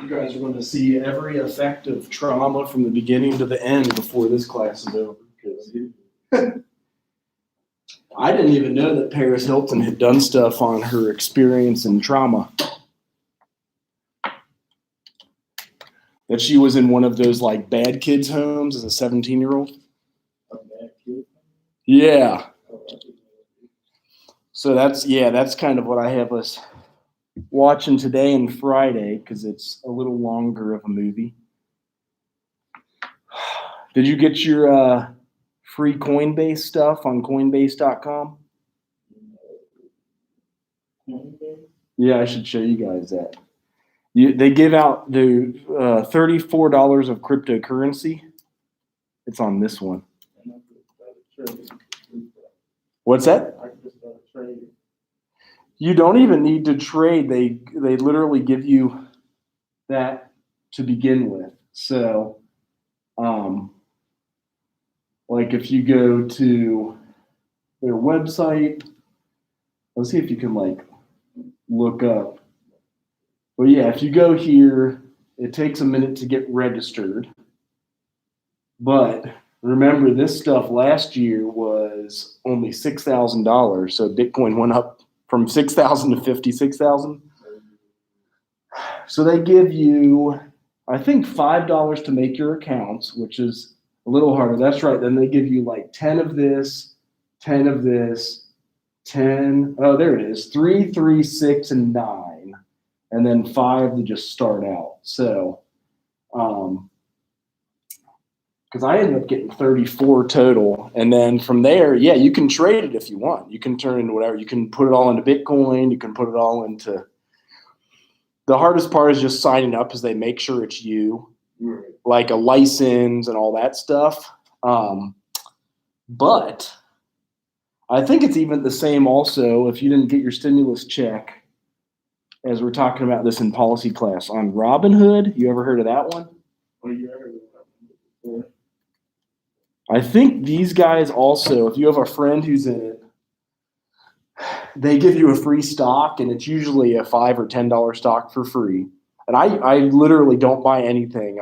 You guys are going to see every effect of trauma from the beginning to the end before this class is over. I didn't even know that Paris Hilton had done stuff on her experience in trauma. That she was in one of those like bad kids' homes as a 17-year-old. A bad kid? Yeah. So that's kind of what I have us watching today and Friday because it's a little longer of a movie. Did you get your free Coinbase stuff on Coinbase.com? Yeah, I should show you guys that. They give out the $34 of cryptocurrency. It's on this one. What's that? You don't even need to trade. They literally give you that to begin with. So, like if you go to their website, let's see if you can like look up. But yeah, if you go here, it takes a minute to get registered. But remember, this stuff last year was only $6,000. So Bitcoin went up from 6,000 to 56,000. So they give you, I think, $5 to make your accounts, which is a little harder. That's right. Then they give you like 10 of this, 10 of this, 10. Oh, there it is. 3, 3, 6, and 9. And then 5 to just start out. So, because I ended up getting 34 total. And then from there, yeah, you can trade it if you want. You can turn it into whatever. You can put it all into Bitcoin. You can put it all into. The hardest part is just signing up because they make sure it's you, like a license and all that stuff. But I think it's even the same also if you didn't get your stimulus check, as we're talking about this in policy class, on Robinhood. You ever heard of that one? Oh, yeah, I heard of that. I think these guys also, if you have a friend who's in it, they give you a free stock, and it's usually a $5 or $10 stock for free. And I literally don't buy anything.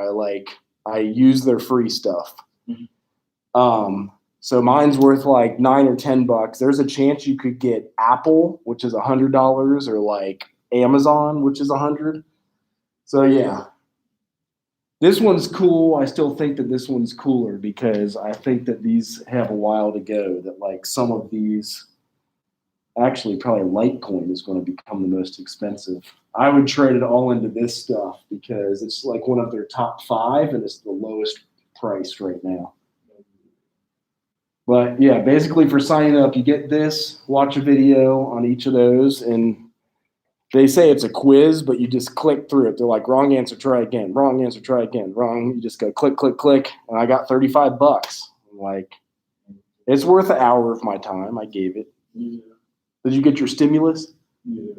I use their free stuff. Mm-hmm. So mine's worth like $9 or $10. There's a chance you could get Apple, which is $100, or like Amazon, which is $100. So yeah. This one's cool. I still think that this one's cooler because I think that these have a while to go. That like some of these, actually probably Litecoin is going to become the most expensive. I would trade it all into this stuff because it's like one of their top 5 and it's the lowest price right now. But yeah, basically for signing up, you get this, watch a video on each of those, and they say it's a quiz, but you just click through it. They're like, wrong answer, try again. Wrong answer, try again. Wrong. You just go click, click, click. And I got $35. I'm like, it's worth an hour of my time. I gave it. Yeah. Did you get your stimulus? Yeah.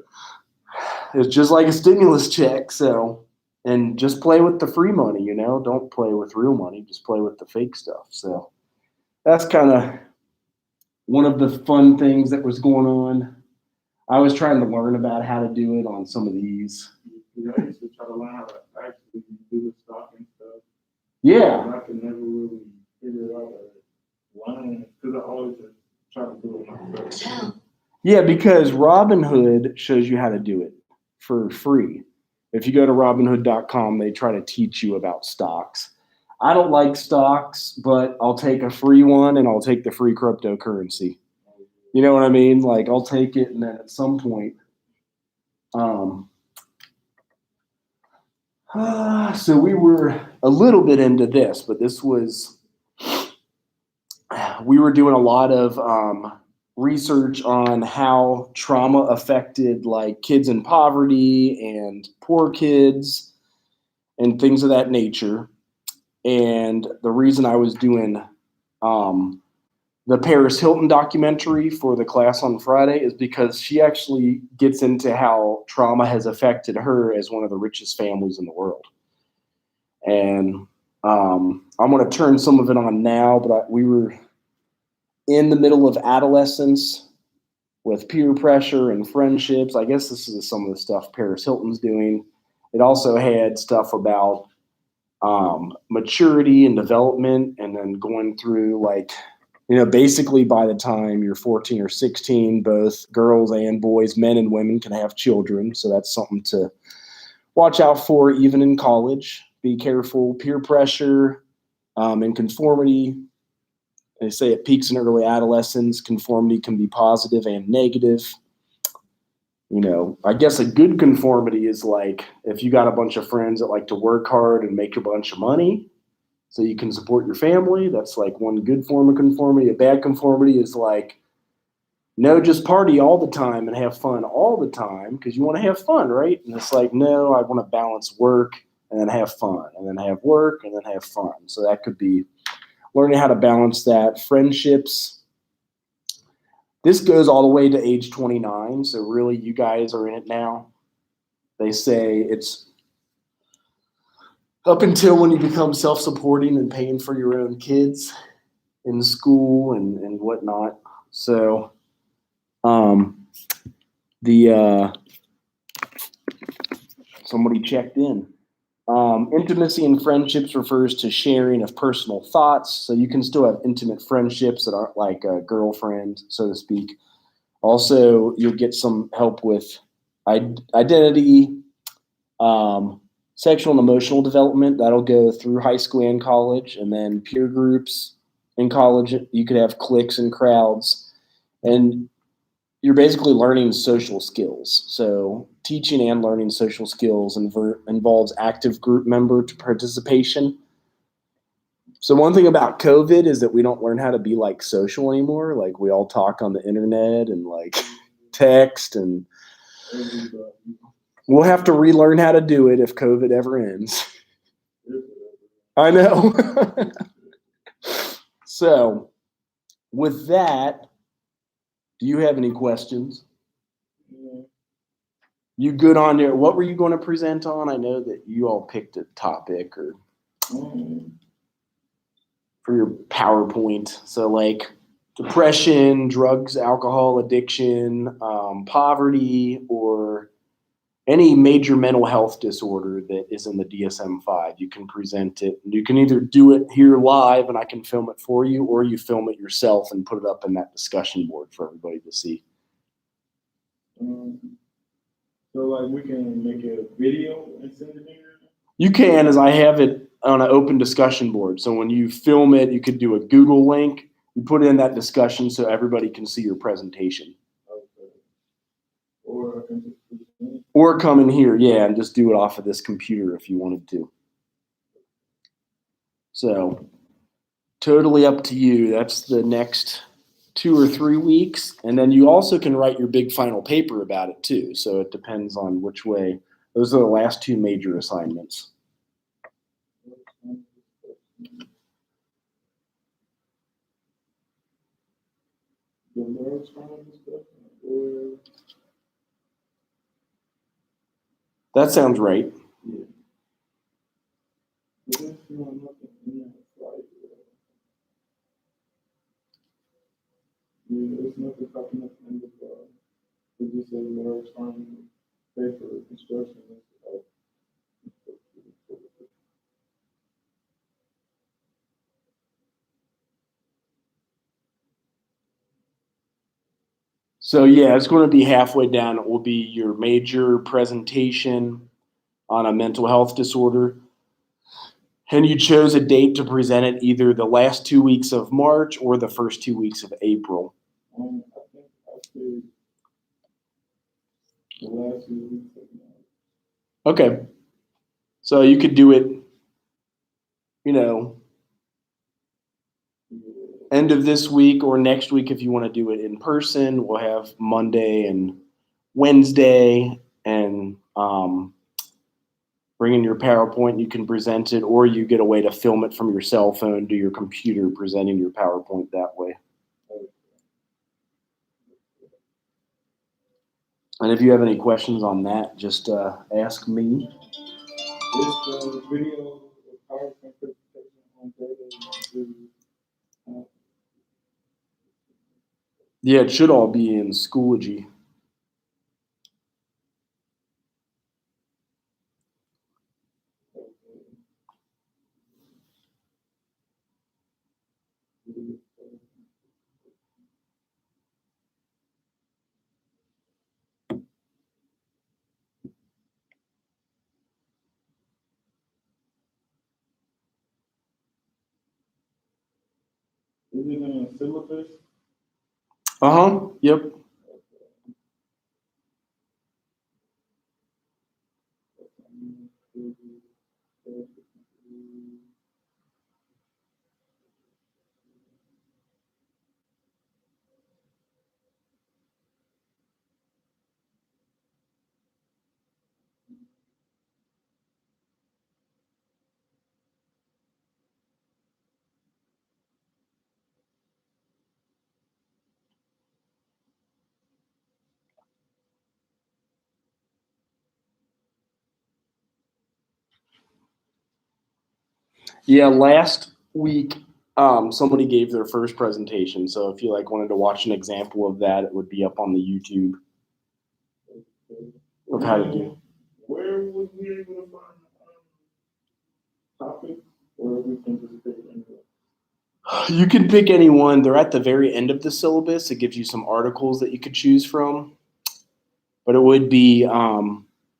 It's just like a stimulus check. So, and just play with the free money, you know? Don't play with real money. Just play with the fake stuff. So that's kind of one of the fun things that was going on. I was trying to learn about how to do it on some of these. Yeah, I used to try to learn how to actually do the stock and stuff. Yeah. But I could never really figure it out because I always try to do it myself. Yeah, because Robinhood shows you how to do it for free. If you go to Robinhood.com, they try to teach you about stocks. I don't like stocks, but I'll take a free one and I'll take the free cryptocurrency. You know what I mean? Like, I'll take it, and then at some point, so we were a little bit into this, but this was, we were doing a lot of research on how trauma affected like kids in poverty and poor kids and things of that nature. And the reason I was doing the Paris Hilton documentary for the class on Friday is because she actually gets into how trauma has affected her as one of the richest families in the world. And I'm going to turn some of it on now, but we were in the middle of adolescence with peer pressure and friendships. I guess this is some of the stuff Paris Hilton's doing. it also had stuff about maturity and development, and then going through like, basically by the time you're 14 or 16, both girls and boys, men and women, can have children. So that's something to watch out for, even in college. Be careful. Peer pressure and conformity. They say it peaks in early adolescence. Conformity can be positive and negative. I guess a good conformity is like if you got a bunch of friends that like to work hard and make a bunch of money so you can support your family. That's like one good form of conformity. A bad conformity is like, no, just party all the time and have fun all the time because you want to have fun, right? And it's like, no, I want to balance work and then have fun, and then have work and then have fun. So that could be learning how to balance that. Friendships. This goes all the way to age 29. So really, you guys are in it now. They say it's up until when you become self-supporting and paying for your own kids in school and whatnot. So the somebody checked in. Intimacy in friendships refers to sharing of personal thoughts. So you can still have intimate friendships that aren't like a girlfriend, so to speak. Also, you'll get some help with identity, sexual and emotional development. That'll go through high school and college, and then peer groups in college. You could have cliques and crowds, and you're basically learning social skills. So teaching and learning social skills involves active group member participation. So one thing about COVID is that we don't learn how to be like social anymore. Like we all talk on the internet and like text, and we'll have to relearn how to do it if COVID ever ends. I know. So with that, do you have any questions? You good on there? What were you going to present on? I know that you all picked a topic or for your PowerPoint. So like depression, drugs, alcohol addiction, poverty, or any major mental health disorder that is in the DSM-5. You can present it. You can either do it here live and I can film it for you, or you film it yourself and put it up in that discussion board for everybody to see. So like we can make a video and send it in? You can, as I have it on an open discussion board. So when you film it, you could do a Google link. You put it in that discussion so everybody can see your presentation. Okay. Or I can just Or come in here, yeah, and just do it off of this computer if you wanted to. So totally up to you. That's the next 2 or 3 weeks. And then you also can write your big final paper about it too. So it depends on which way. Those are the last 2 major assignments. That sounds right. Yeah. It's nothing popping up in the it just says more time paper construction. So yeah, it's going to be halfway down. It will be your major presentation on a mental health disorder. And you chose a date to present it either the last 2 weeks of March or the first 2 weeks of April. I think I said the last 2 weeks of March. Okay. So you could do it, end of this week or next week if you want to do it in person. We'll have Monday and Wednesday, and bring in your PowerPoint. You can present it, or you get a way to film it from your cell phone to your computer, presenting your PowerPoint that way. And if you have any questions on that, just ask me. This video PowerPoint presentation on Friday. Yeah, it should all be in Schoology. Is it in a syllabus? Yep. Yeah, last week somebody gave their first presentation. So if you like wanted to watch an example of that, it would be up on the YouTube of how to do. Where would we able to find topics, or we can just pick anywhere? You can pick any one. They're at the very end of the syllabus. It gives you some articles that you could choose from. But it would be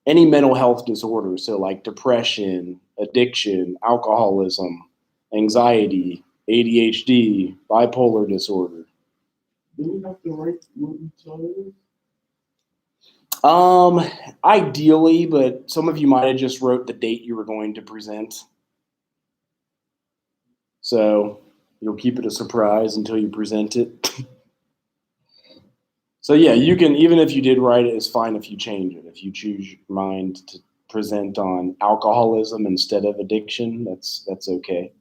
any mental health disorder. So like depression, addiction, alcoholism, anxiety, ADHD, bipolar disorder. Do we have to write what we chose? Ideally, but some of you might have just wrote the date you were going to present. So you'll keep it a surprise until you present it. So yeah, you can, even if you did write it, it's fine if you change it. If you choose your mind to present on alcoholism instead of addiction, that's okay.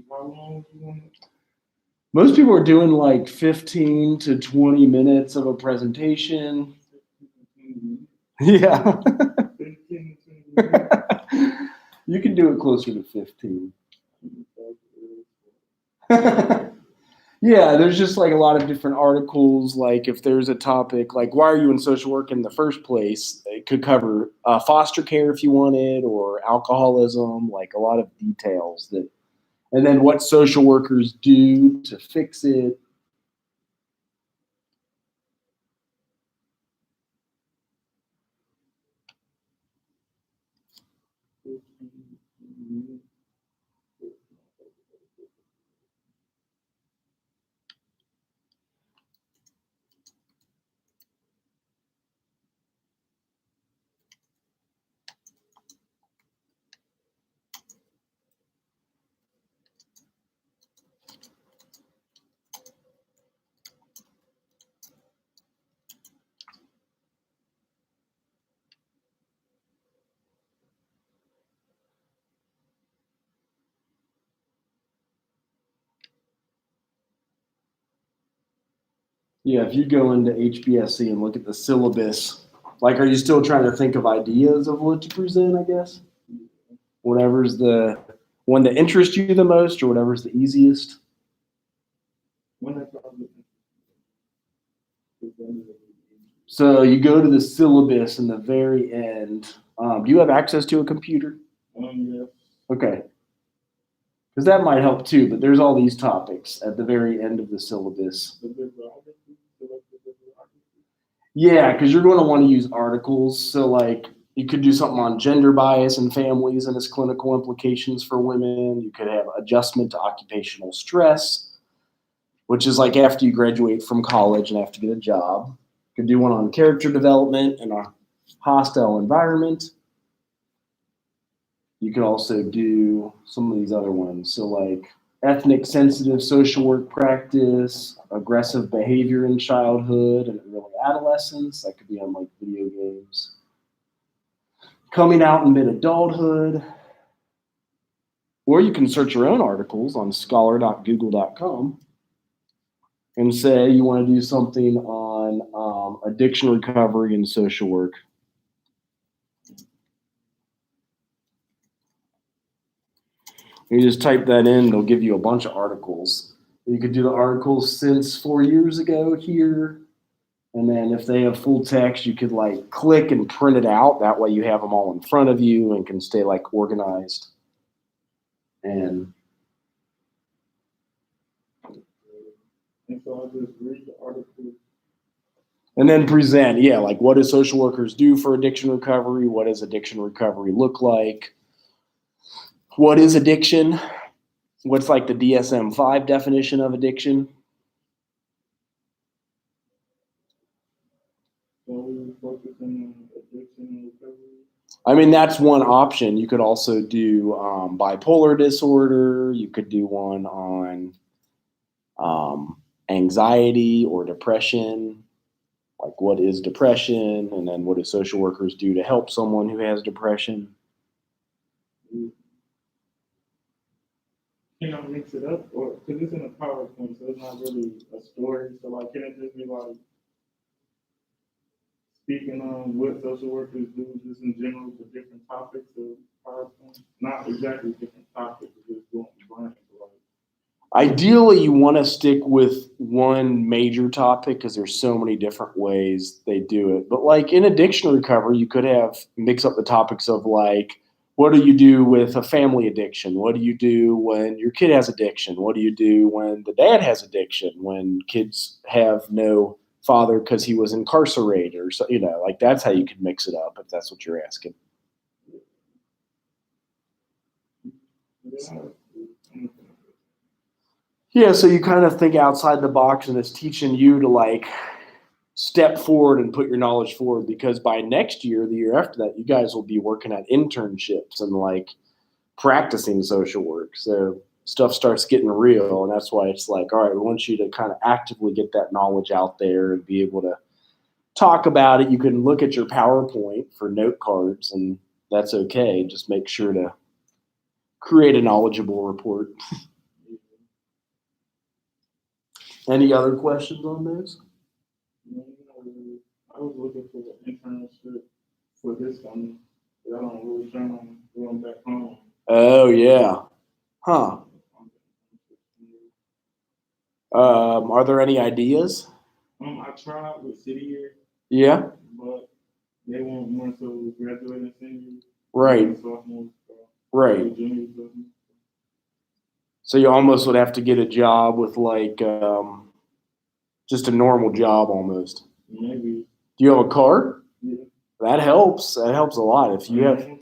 How long do you want it? Most people are doing like 15 to 20 minutes of a presentation. Yeah. 15 to 20 minutes? You can do it closer to 15. Yeah, there's just like a lot of different articles. Like if there's a topic like why are you in social work in the first place, it could cover foster care if you wanted, or alcoholism, like a lot of details that, and then what social workers do to fix it. Yeah, if you go into hbse and look at the syllabus, like are you still trying to think of ideas of what to present, I guess? Whatever's the one that interests you the most or whatever's the easiest. When I probably So you go to the syllabus in the very end. Do you have access to a computer? yes. Okay. Because that might help too, but there's all these topics at the very end of the syllabus. The bibliography, select the bibliography. Yeah, because you're going to want to use articles. So, like, you could do something on gender bias in families and its clinical implications for women. You could have adjustment to occupational stress, which is like after you graduate from college and have to get a job. You could do one on character development in a hostile environment. You could also do some of these other ones. So, like, ethnic sensitive social work practice, aggressive behavior in childhood and early adolescence. That could be on like video games. Coming out in mid adulthood. Or you can search your own articles on scholar.google.com and say you want to do something on addiction recovery and social work. You just type that in, they'll give you a bunch of articles. You could do the articles since 4 years ago here, And then if they have full text, you could like click and print it out. That way you have them all in front of you and can stay like organized. And so I just read the article. And then present, yeah, like what do social workers do for addiction recovery? What does addiction recovery look like? What is addiction? What's like the DSM-5 definition of addiction? So we focusing on addiction and recovery. I mean, that's one option. You could also do bipolar disorder. You could do one on anxiety or depression. Like, what is depression? And then what do social workers do to help someone who has depression? Can I mix it up? Or, because it's in a PowerPoint, so it's not really a story. So, like, can it just be like speaking on what social workers do just in general for different topics of PowerPoint? Not exactly different topics, just going blank. Ideally, you want to stick with one major topic because there's so many different ways they do it. But like in addiction recovery, you could have mix up the topics of like, what do you do with a family addiction? What do you do when your kid has addiction? What do you do when the dad has addiction? When kids have no father because he was incarcerated or so, like that's how you could mix it up if that's what you're asking. Yeah, so you kind of think outside the box and it's teaching you to like step forward and put your knowledge forward because by next year, the year after that, you guys will be working at internships and like practicing social work. So stuff starts getting real. And that's why it's like, all right, we want you to kind of actively get that knowledge out there and be able to talk about it. You can look at your PowerPoint for note cards, and that's okay. Just make sure to create a knowledgeable report. Any other questions on this? I was looking for an internship for this summer. I don't really plan on going back home. Oh, yeah. Huh. Are there any ideas? I tried with City Year. Yeah. But they want more so graduating seniors. Right. Sophomores. Right. Juniors. So you almost would have to get a job with like just a normal job almost. Maybe. Do you have a car? Yeah. That helps. That helps a lot. If you have. Job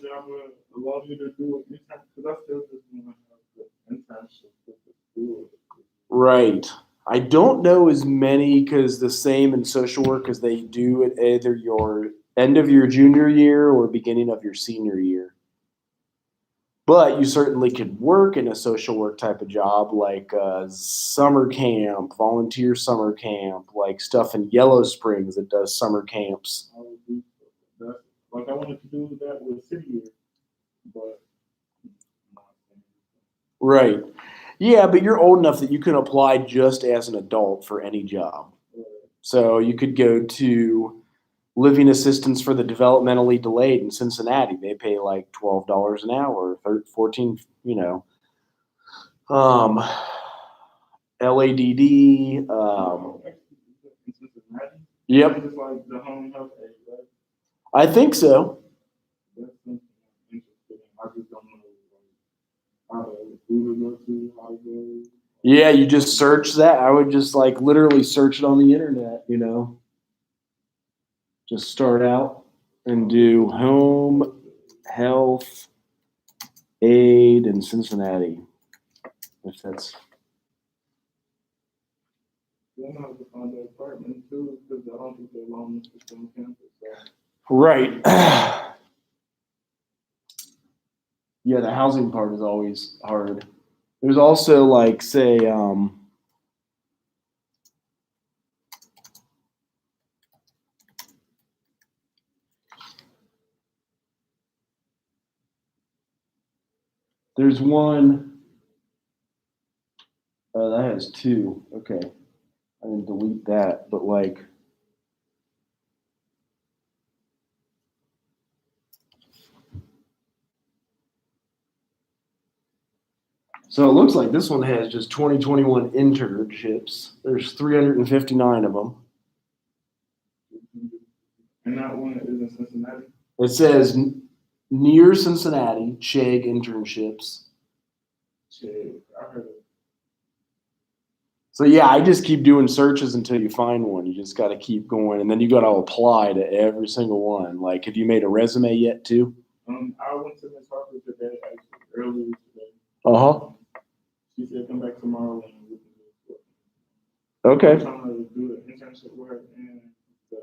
allow me to do it because I still just want to have the internship with the school. Right. I don't know as many because the same in social work as they do at either your end of your junior year or beginning of your senior year. But you certainly could work in a social work type of job like summer camp, volunteer summer camp, like stuff in Yellow Springs that does summer camps. I would do that. Like I wanted to do that with City Year, but right. Yeah, but you're old enough that you can apply just as an adult for any job. So you could go to living assistance for the developmentally delayed in Cincinnati. They pay like $12 an hour, 14, LADD. Yep. It's like the home health aid, right? I think so. That's something I'm interested in. I just don't know how to who to go to, how to go. Yeah, you just search that. I would just like literally search it on the internet, Just start out and do home health aid in Cincinnati. If that's. Then I have to find an apartment too, because I don't think they're long on campus. So. Right. Yeah, the housing part is always hard. There's also like, say, there's one, that has two. Okay. I didn't delete that, but like, so it looks like this one has just 2021 internships. There's 359 of them. And that one is in Cincinnati. It says near Cincinnati, Chegg internships. Shit, I heard it. So yeah, I just keep doing searches until you find one. You just got to keep going, and then you got to apply to every single one. Like, have you made a resume yet, too? I went to Miss Harper today, actually, earlier today. Uh-huh. She said come back tomorrow and we can do it. Okay. I'm trying to do the internship with her and the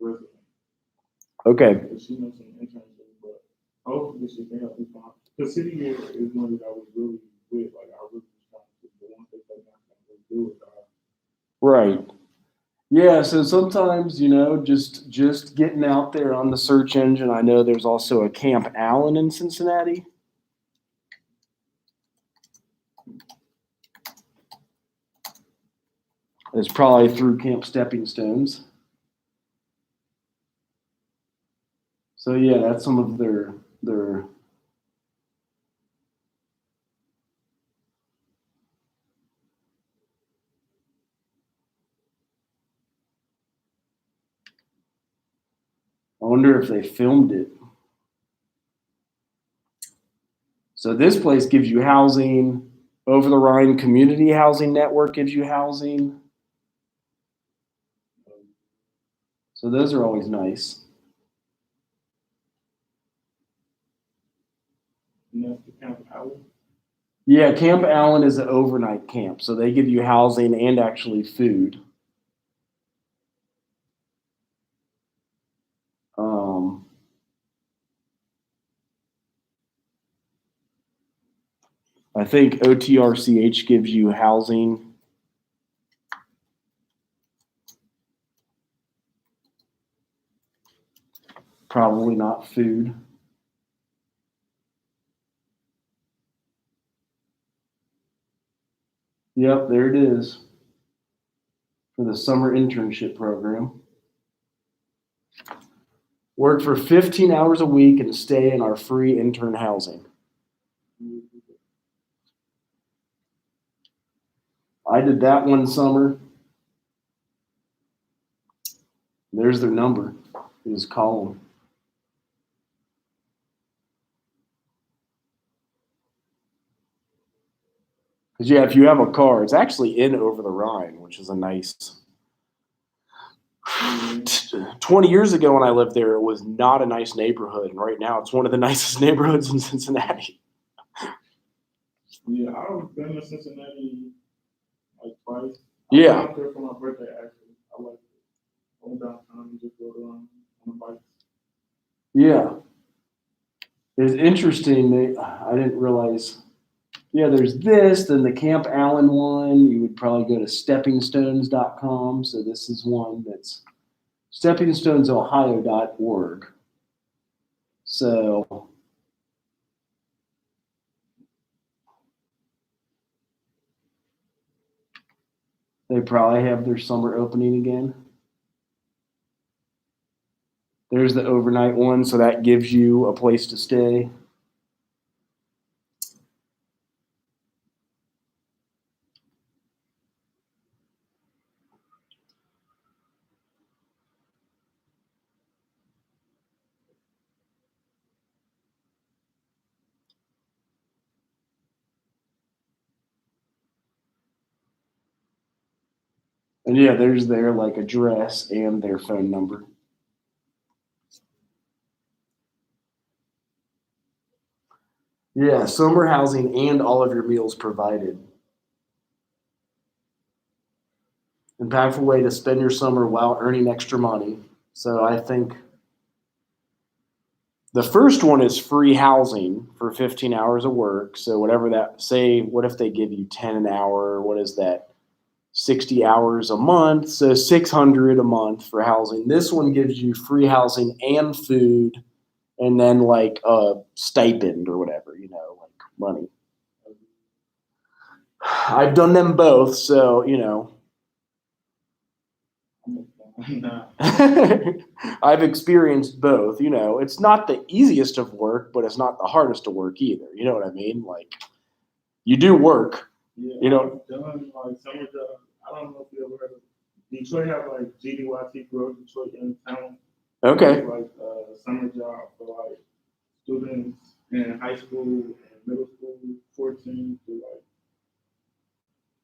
resume. Okay. Because she knows some internships, but hopefully she can help me find. Because City Year is one that I was really with. Like, I really was trying to, but once they said I can't really do it, Right. Yeah, so sometimes, just getting out there on the search engine. I know there's also a Camp Allen in Cincinnati. It's probably through Camp Stepping Stones. So yeah, that's some of their I wonder if they filmed it. So this place gives you housing. Over the Rhine Community Housing Network gives you housing. So those are always nice. and that's the Camp Allen. Yeah, Camp Allen is an overnight camp. So they give you housing and actually food. I think OTRCH gives you housing. Probably not food. Yep, there it is for the summer internship program. Work for 15 hours a week and stay in our free intern housing. I did that one summer. There's their number. You just call them. Because yeah, if you have a car, it's actually in Over the Rhine, which is a nice. 20 years ago when I lived there, it was not a nice neighborhood, and right now it's one of the nicest neighborhoods in Cincinnati. Yeah, I've been to Cincinnati like twice. Yeah. I went there for my birthday, actually. I like it. Go downtown and just go around on the bikes. Yeah. It's interesting. I didn't realize. Yeah, there's this, then the Camp Allen one. You would probably go to steppingstones.com. So this is one that's steppingstonesohio.org. So they probably have their summer opening again. There's the overnight one, so that gives you a place to stay. And yeah, there's their like address and their phone number. Yeah, summer housing and all of your meals provided. Impactful way to spend your summer while earning extra money. So I think the first one is free housing for 15 hours of work. So whatever that, say, what if they give you 10 an hour? What is that? 60 hours a month. So 600 a month for housing. This one gives you free housing and food and then like a stipend or whatever, like money. I've done them both, so Nah. I've experienced both. It's not the easiest of work, but it's not the hardest of work either. You know what I mean? Like, you do work. Yeah, I've done like summer jobs. I don't know if you ever heard of Detroit have like GDYT Growth Detroit in town. Okay. It's like a summer job for like students in high school and middle school, 14 to like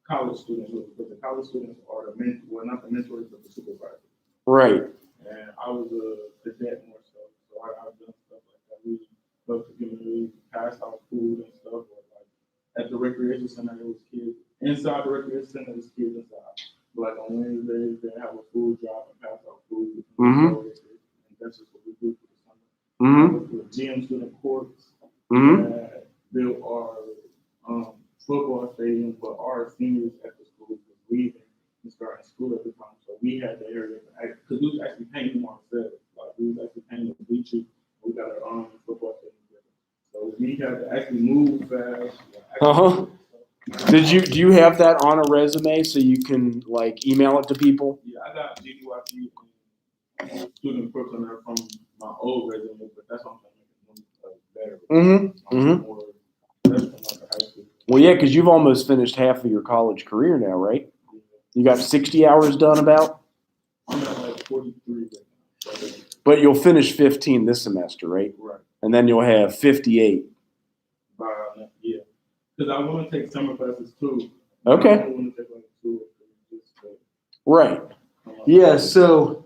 college students, but the college students are well, not the mentors, but the supervisors. Right. And I was a cadet more so I've done stuff like that. We go to community, pass out food and stuff, or like at the recreation center, there was kids inside the recreation center, there's kids inside. But like on Wednesdays, they have a food drive and pass out food. Mm-hmm. And that's just what we do for the summer. Mm-hmm. With GM student courts, Mm-hmm. built our football stadium, but our seniors at the school was leaving and starting school at the time. So we had the area because we was actually painting ourselves. Like we was actually painting the bleachers. We got our own football stadium. So we had to actually move fast. Uh-huh. Do you have that on a resume so you can like email it to people? Yeah, I got GDYP and student course on there from my old resume, but that's what I'm trying to make it better. Mm-hmm. Mm-hmm. That's from like high school. Well, yeah, because you've almost finished half of your college career now, right? You got 60 hours done about? I'm at like 43 right now. But you'll finish 15 this semester, right? Right. And then you'll have 58. Yeah. Because I want to take summer classes too. Okay. I don't want to take like 2 or 3. Right. Yeah, so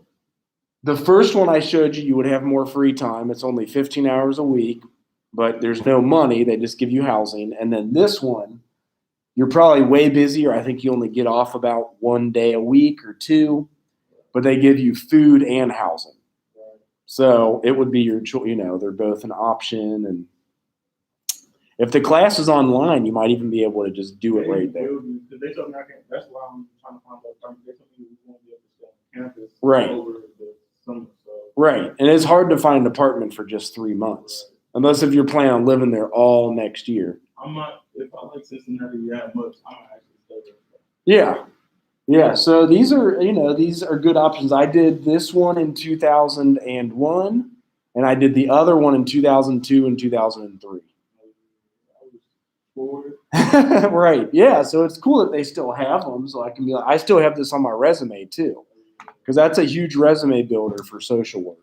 the first one I showed you would have more free time. It's only 15 hours a week, but there's no money. They just give you housing. And then this one, you're probably way busier. I think you only get off about 1 day a week or 2, but they give you food and housing. So it would be your choice. They're both an option. And if the class is online, you might even be able to just do it right there. They told me that's why I'm trying to find out. They told me we won't be able to stay on campus right. over the summer. So. Right. And it's hard to find an apartment for just 3 months. Right. Unless if you're planning on living there all next year. I'm not, if I like Cincinnati that much, I'm actually stay there. Yeah. Yeah. So these are good options. I did this one in 2001, and I did the other one in 2002 and 2003. Right. Yeah. So it's cool that they still have them. So I can be like, I still have this on my resume too, because that's a huge resume builder for social work.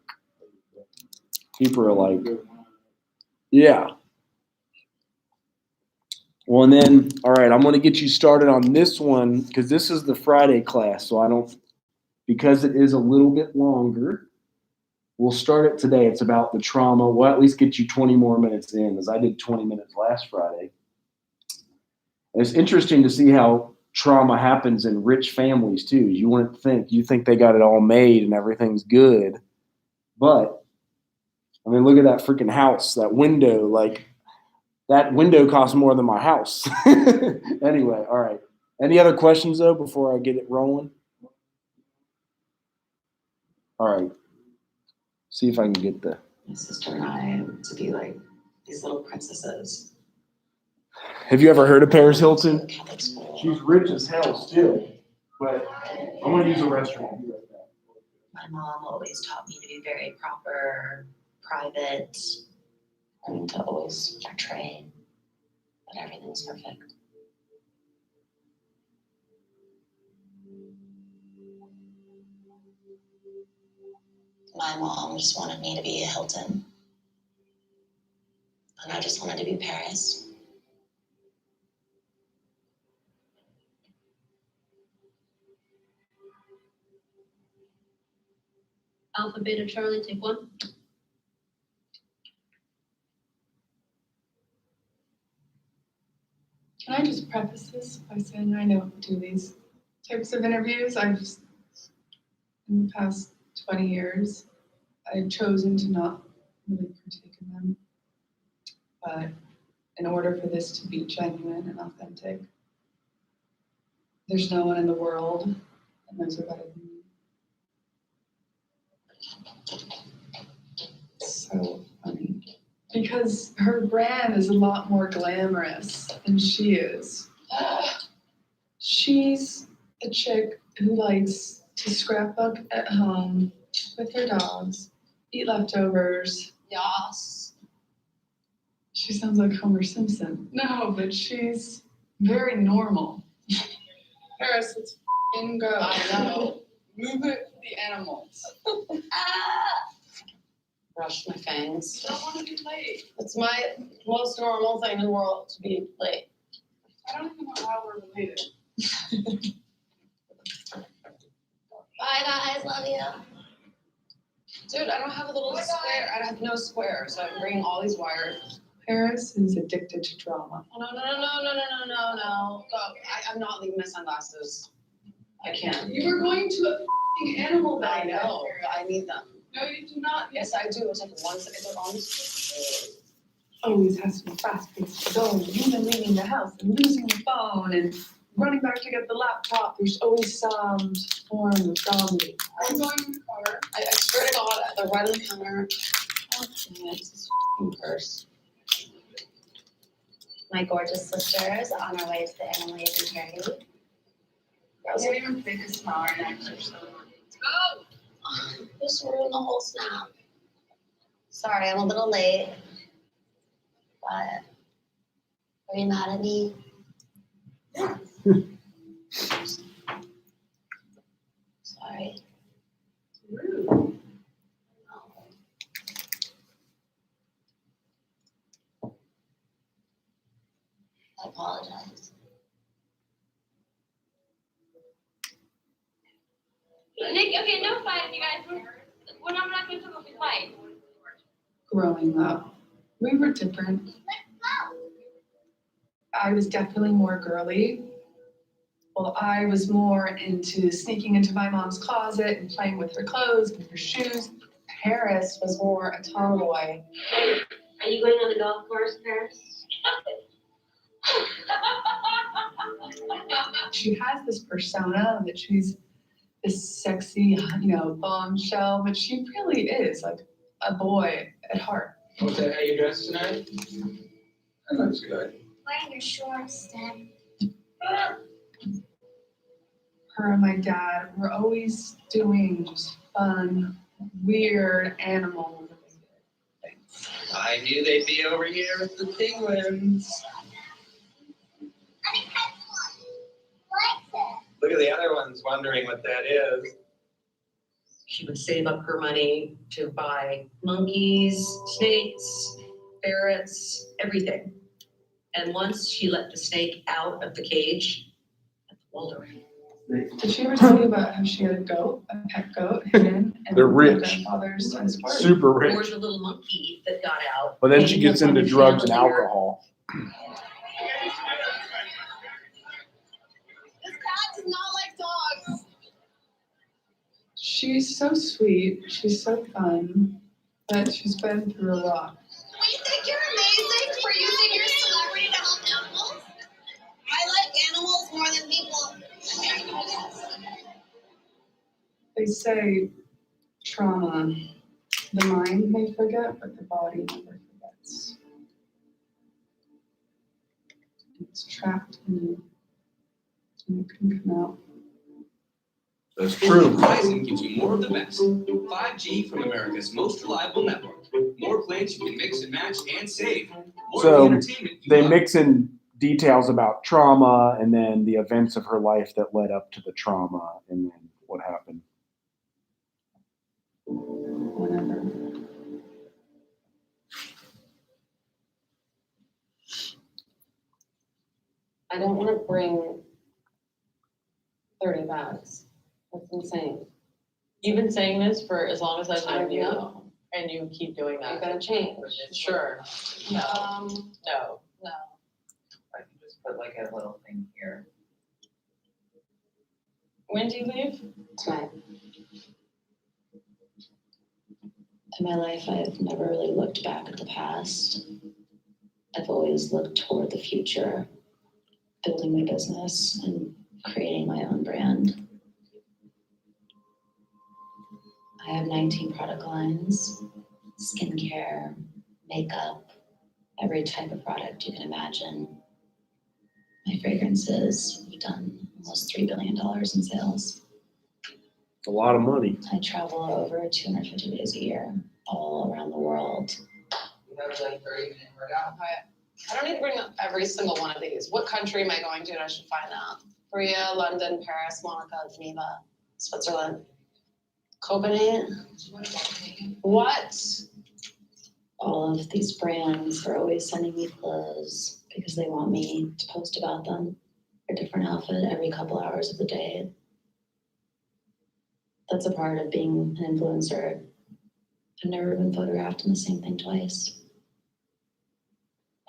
People are like, yeah. Well, and then, all right, I'm going to get you started on this one because this is the Friday class. So because it is a little bit longer, we'll start it today. It's about the trauma. We'll at least get you 20 more minutes in, as I did 20 minutes last Friday. And it's interesting to see how trauma happens in rich families too. You think they got it all made and everything's good. But, I mean, look at that freaking house, that window, like, that window costs more than my house. Anyway, all right. Any other questions, though, before I get it rolling? All right. See if I can get My sister and I to be like these little princesses. Have you ever heard of Paris Hilton? She's rich as hell still. But I'm going to use a restaurant. My mom always taught me to be very proper, private, and to always portray that everything's perfect. My mom just wanted me to be a Hilton. And I just wanted to be Paris. Alpha, Beta, Charlie, take 1. Can I just preface this by saying I don't do these types of interviews. In the past 20 years, I've chosen to not really partake in them. But in order for this to be genuine and authentic, there's no one in the world that knows her better than me. So funny. Because her brand is a lot more glamorous than she is. She's a chick who likes to scrapbook at home with her dogs, eat leftovers. Yas. She sounds like Homer Simpson. No, but she's very normal. Paris, let's f***ing go. I know. Move it for the animals. brush my fangs. I don't want to be late. It's my most normal thing in the world to be late. I don't even know how we're related. Bye guys, love you. Dude, I don't have a little square. I have no square, so I'm bringing all these wires. Paris is addicted to drama. Oh, no. I'm not leaving my sunglasses. I can't. You were going to a f***ing animal I diet. know. I need them. No, you do not. Yes, I do. It's like once they're on the Always has to be fast-paced, going, even leaving the house and losing the phone and running back to get the laptop. There's always some form of drama. I'm going in the car. I swear to God, they're right on the counter. Oh, dang it. It's this f***ing purse. My gorgeous sisters on our way to the animals and charity. I wasn't even think of smaller necks or something. Oh, just ruined the whole snap. Sorry, I'm a little late. But are you mad at me? Sorry. Rude. I apologize. Nick, okay, no fighting, you guys. We're not going to talk about the fight. Growing up, we were different. I was definitely more girly. Well, I was more into sneaking into my mom's closet and playing with her clothes and her shoes. Paris was more a tomboy. Are you going on the golf course, Paris? She has this persona that she's this sexy, bombshell, but she really is like a boy at heart. What's that, how you dressed tonight? That looks good. Wearing your shorts, Dad. Her and my dad were always doing just fun, weird animal things. I knew they'd be over here with the penguins. Look at the other ones wondering what that is. She would save up her money to buy monkeys, snakes, ferrets, everything. And once she let the snake out of the cage at the Waldorf. Did she ever tell you about how she had a pet goat hidden in They're my rich. grandfather's tennis court? Super Or rich. the little monkey that got out. But then she hanging gets up on into the drugs and chandelier. alcohol. This cat does not like dogs. She's so sweet, she's so fun, but she's been through a lot. We think you're amazing for using your celebrity to help animals. I like animals more than people. They say trauma, the mind may forget, but the body never forgets. It's trapped in you, and it can come out. That's true. Verizon gives you more of the best. 5G from America's most reliable network. More plans you can mix and match and save. More So, of the entertainment you They love. mix in details about trauma and then the events of her life that led up to the trauma and then what happened. Whenever. I don't want to bring 30 bags. That's insane. You've been saying this for as long as I've I known you, know. and you keep doing I'm that. gonna change. Sure. No, no. No. I can just put like a little thing here. When do you leave? Tonight. In my life, I've never really looked back at the past. I've always looked toward the future, building my business and creating my own brand. I have 19 product lines, skincare, makeup, every type of product you can imagine. My fragrances, we've done almost $3 billion in sales. It's a lot of money. I travel over 250 days a year, all around the world. You have like 30-minute workout. I don't need to bring up every single one of these. What country am I going to? I should find out. Korea, London, Paris, Monaco, Geneva, Switzerland, Copenhagen. What? all of these brands are always sending me clothes because they want me to post about them. A different outfit every couple hours of the day. That's a part of being an influencer. I've never been photographed in the same thing twice.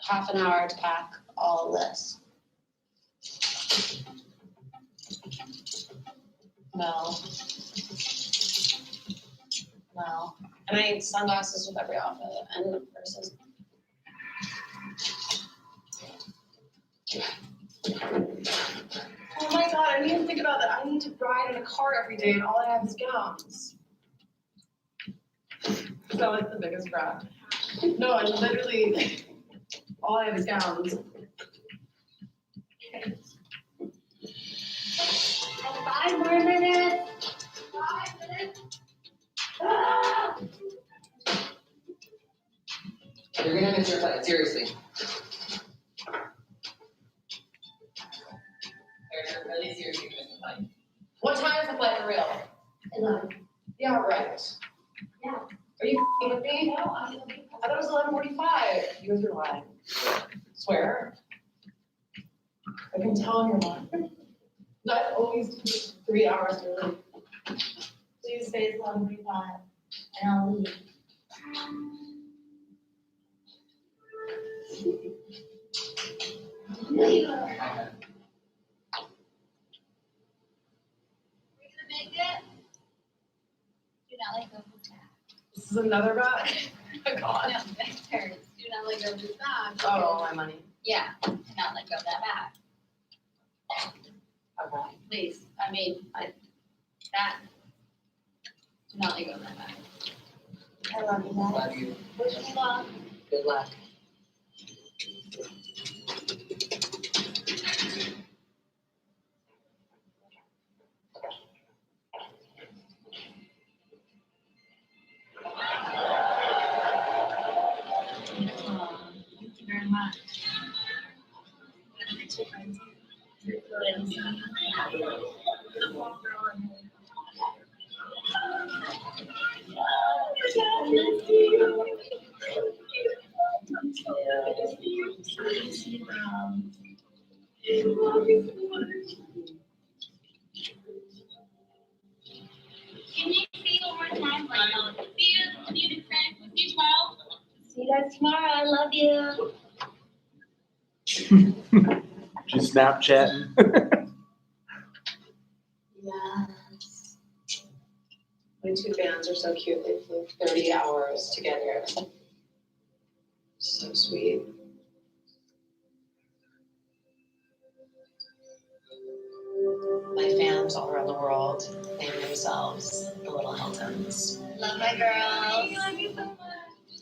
Half an hour to pack all of this. No. No. And I need sunglasses with every outfit and purses. Oh my god, I didn't even think about that. I need to ride in a car every day and all I have is gowns. Is that like the biggest brat? No, I literally, all I have is gowns. Five more minutes. 5 minutes. Ah! You're gonna miss your flight, seriously. You're really seriously gonna miss the flight. What time is the flight for real? 11. Yeah, right. Yeah. Are you f***ing with me? No, I'm I thought it was 11:45. You guys are lying. Swear. I can tell you're lying. Not always 3 hours early. Please say it's 11:45 and I'll leave. We're gonna make it. Do not let go of the back. This is another brat? Oh god. No, that's hers. Do not let go of the back. Oh, my money. Yeah, do not let go of that back. Okay. Please, that. Do not let go of that back. I love you, guys. Love you. Wish me luck. Good luck. Thank you very much. Can you see one more time? Like, see you friend. See you tomorrow. See you guys tomorrow. I love you. Just Snapchatting. Yes. My two fans are so cute. They flew 30 hours together. So sweet. My fans all around the world name themselves the Little Hiltons. Love my girls. Love you so much.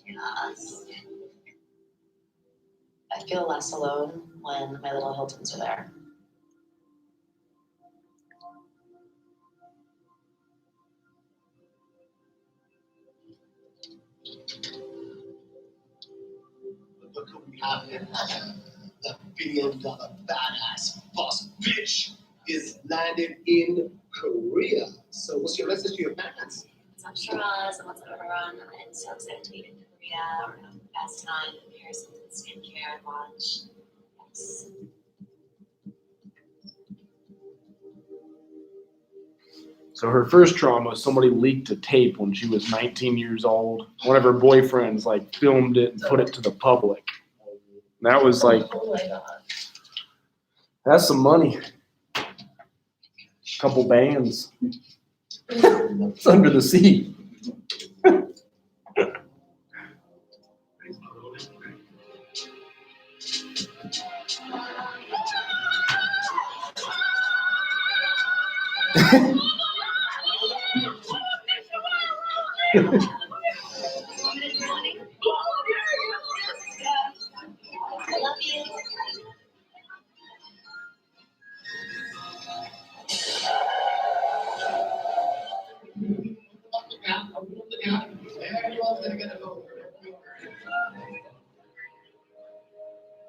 Yes. I feel less alone when my Little Hiltons are there. Look who we have here. The billion-dollar badass boss bitch is landed in Korea. So what's your message to your fans? Some straws and what's going on. I'm so excited to be in Korea. We're gonna have the best time. Here's some skincare and watch. Yes. So her first trauma, somebody leaked a tape when she was 19 years old. One of her boyfriends like filmed it and put it to the public. And that was like, Oh my god. that's some money. Couple bands. It's under the sea. I love you.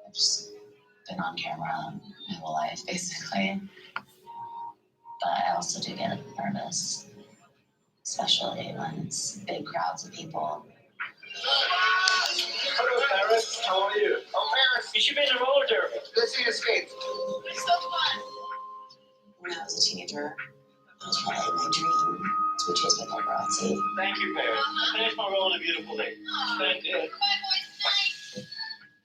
I've just been on camera my whole life, basically. But I also do get nervous, especially when it's big crowds of people. Paris, how are you? Oh, Paris, you should be in a roller derby. Let's see your skates. It's so fun. When I was a teenager, that was probably my dream to be chased by paparazzi. Thank you, Paris. I finished my role in a beautiful day. Thank you.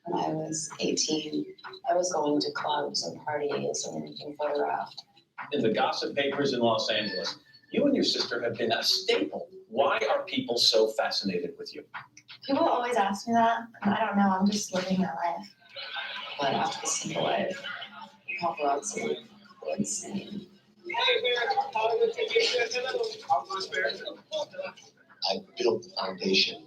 When I was 18, I was going to clubs and parties and being photographed. In the gossip papers in Los Angeles, you and your sister have been a staple. Why are people so fascinated with you? People always ask me that, and I don't know. I'm just living my life. But after the single life, paparazzi were insane. I built the foundation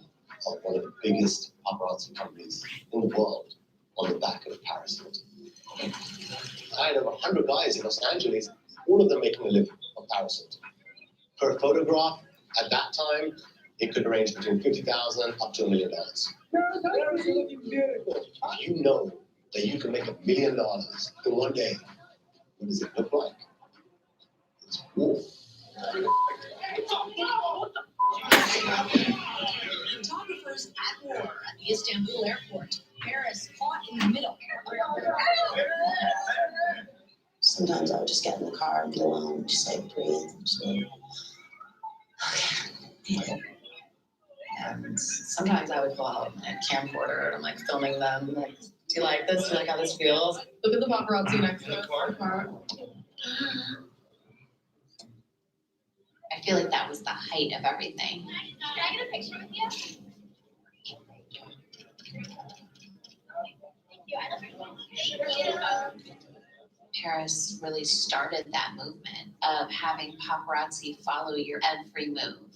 of one of the biggest paparazzi companies in the world on the back of Paris Hilton. I had over 100 guys in Los Angeles, all of them making a living on Paris Hilton. Per photograph, at that time, it could range between $50,000 up to $1 million. If you know that you can make $1 million in one day, what does it look like? It's war. Photographers at war at the Istanbul airport. Paris caught in the middle. Sometimes I would just get in the car and be alone, just like breathe, just like, okay. And sometimes I would pull out my camcorder and I'm like filming them, like, do you like this? Do you like how this feels? Look at the paparazzi next to the car. I feel like that was the height of everything. Can I get a picture with you? Thank you. I love you. Paris really started that movement of having paparazzi follow your every move.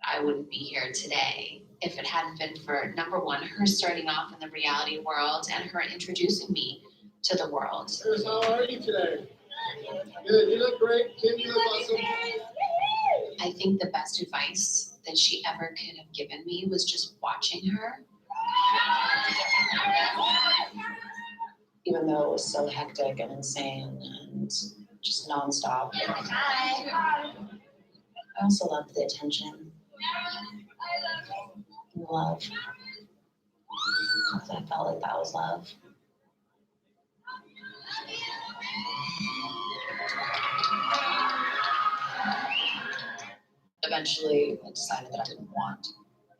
I wouldn't be here today if it hadn't been for, number one, her starting off in the reality world and her introducing me to the world. Paris, how are you today? Good, you look great. Kim, you look awesome. I think the best advice that she ever could have given me was just watching her. Even though it was so hectic and insane and just nonstop. I also loved the attention. Love. I felt like that was love. Eventually, I decided that I didn't want to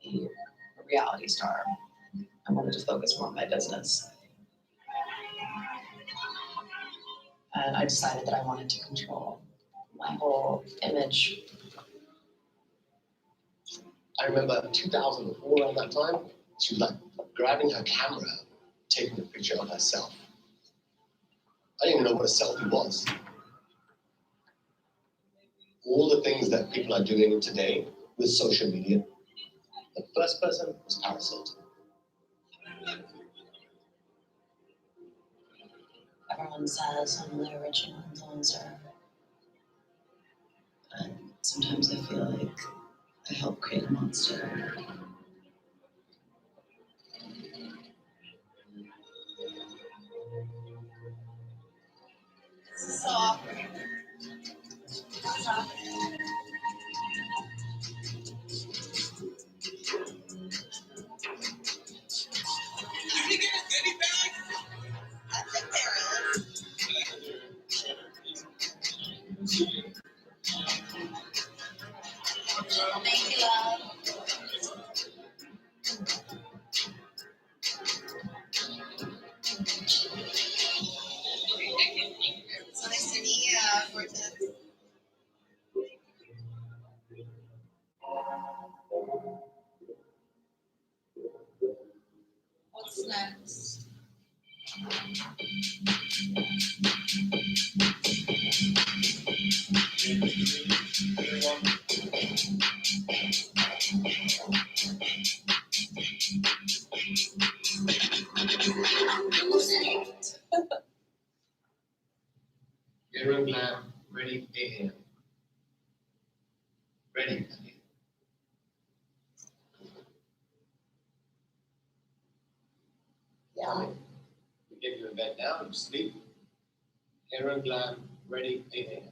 be a reality star. I wanted to focus more on my business. And I decided that I wanted to control my whole image. I remember 2004, around that time, she was like grabbing her camera, taking a picture of herself. I didn't even know what a selfie was. All the things that people are doing today with social media, the first person was Paris Hilton. Everyone says I'm the original influencer. But sometimes I feel like I helped create a monster. This is so awkward. This is awkward. Did he get his goodie bag? I think there is. Thank you, love. It's nice to meet you, Cortez. What's next? Hero Glam, ready, AM. Ready. Yeah. We get you in bed now, you sleep. Hero Glam, ready, AM.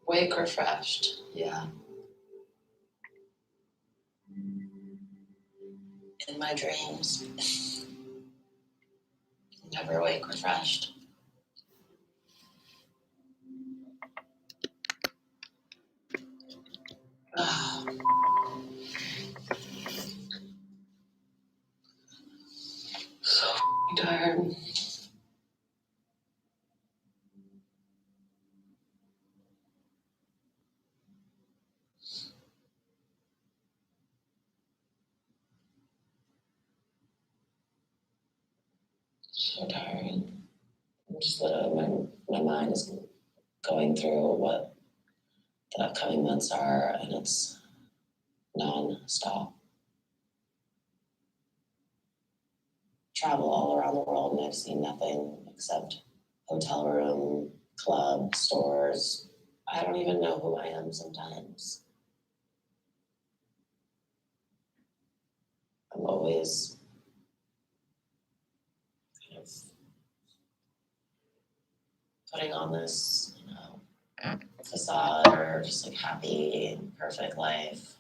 Wake refreshed, yeah. In my dreams. Never wake refreshed. Ah. So tired. So tired. I'm just literally, my mind is going through what the upcoming months are, and it's non-stop. Travel all around the world, and I've seen nothing except hotel room, club, stores. I don't even know who I am sometimes. I'm always kind of putting on this, facade or just like happy, perfect life.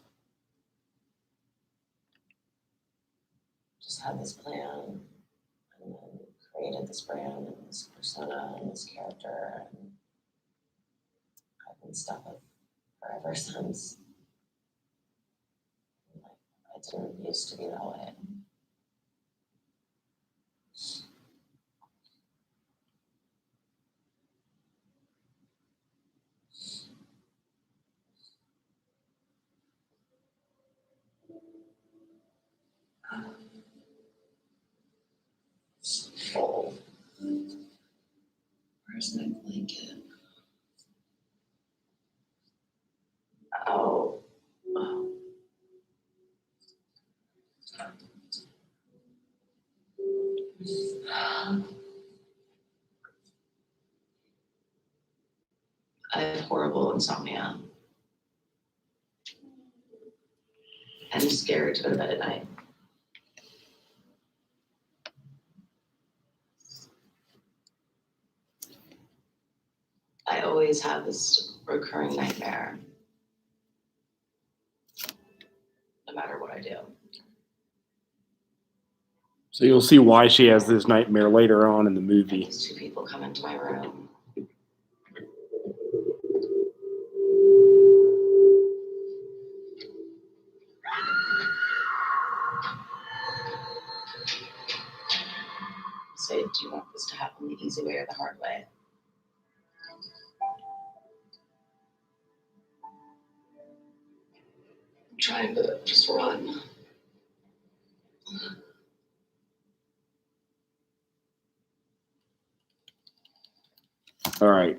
Just had this plan and then created this brand and this persona and this character, and I've been stuck with her ever since. Like, I didn't used to be that way. Full. Where's my blanket? Oh. Oh. I have horrible insomnia. I'm scared to go to bed at night. I always have this recurring nightmare, no matter what I do. So you'll see why she has this nightmare later on in the movie. These two people come into my room. Say, do you want this to happen the easy way or the hard way? I'm trying to just run. All right,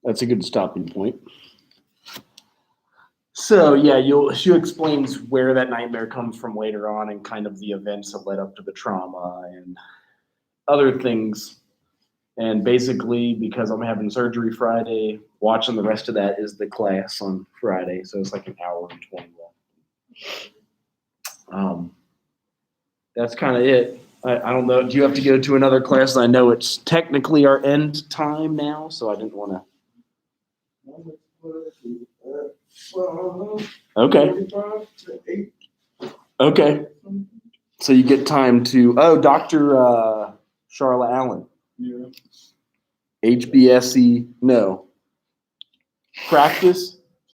that's a good stopping point. So yeah, she explains where that nightmare comes from later on, and kind of the events that led up to the trauma and other things. And basically, because I'm having surgery Friday, watching the rest of that is the class on Friday. So it's like an hour and 20 left. That's kind of it. I don't know. Do you have to go to another class? I know it's technically our end time now, so I didn't want to. Okay. Okay. So you get time to. Oh, Dr. Charlotte Allen. Yeah. hbse, no. Practice.